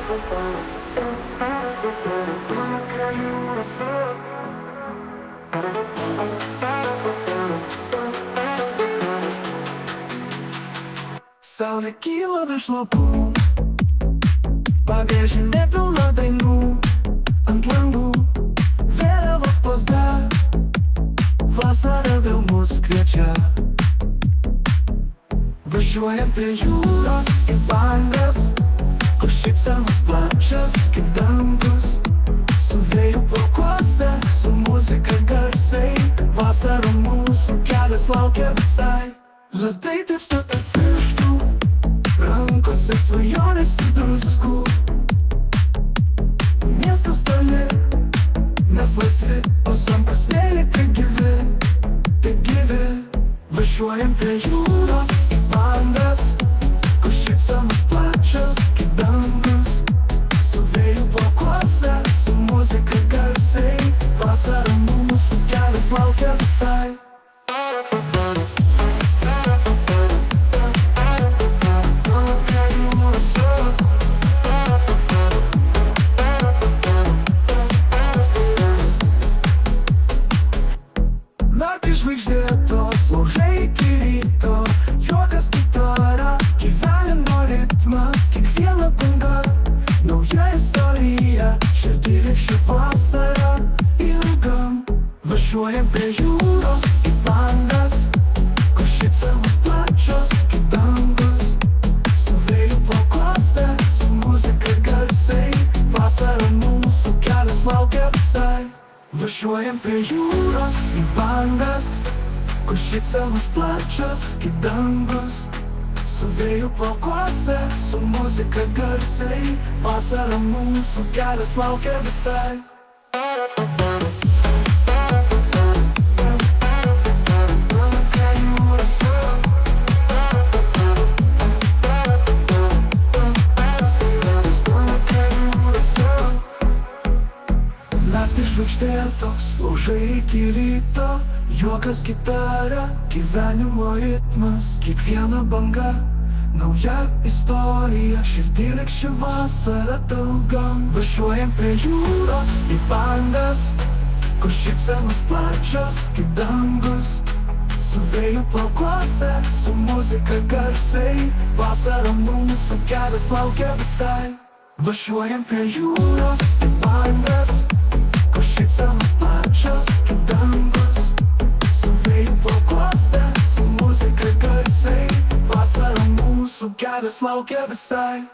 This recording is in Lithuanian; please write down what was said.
Saulė kyla virš laukų, pavėžė nepilna dainų. Ant langų vėliavos plazda, vasara vėl mus kviečia. Važiuojam prie jūros į bangas, kur šypsenos plačios kaip dangus. Su vėju plaukuose, su muzika garsai, vasara mūsų kelias laukia visai. Ledai taip stata pirštų, rankose svajonės ir druskų. Miestas toli, mes laisvi, o samprasmėlį taip gyvi. Važiuojam prie jūros į bangas, kur šypsenos plačios kaip dangus. Su vėju plaukuose, su muzika garsai, vasara mūsų kelias laukia visai. Žvaigždėtos, laužai iki ryto, juokas gitara, gyvenimo ritmas, kiekviena banga, nauja istorija, širdį lyg ši vasara ilgam. Važiuojam prie jūros į bangas, kur šypsenos plačios kaip dangus. Su vėju plaukuose, su muzika garsai, vasara mūsų kelias laukia visai. Važiuojam prie jūros į bangas, kur šypsenos plačios kaip dangus. Su vėju plaukuose, su muzika garsai, vasara mūsų kelias laukia visai. Žvaigždėtos, laužai iki ryto, juokas gitara, gyvenimo ritmas, kiekviena banga, nauja istorija, širdį lyg ši vasara ilgam. Važiuojam prie jūros į bangas, kur šypsenos plačios kaip dangus. Su vėju plaukuose, su muzika garsai, vasara mūsų kelias laukia visai. Važiuojam prie jūros į bangas, kur šypsenos plačios kaip dangus. Su vėju plaukuose, su muzika garsai, vasara mūsų kelias laukia visai.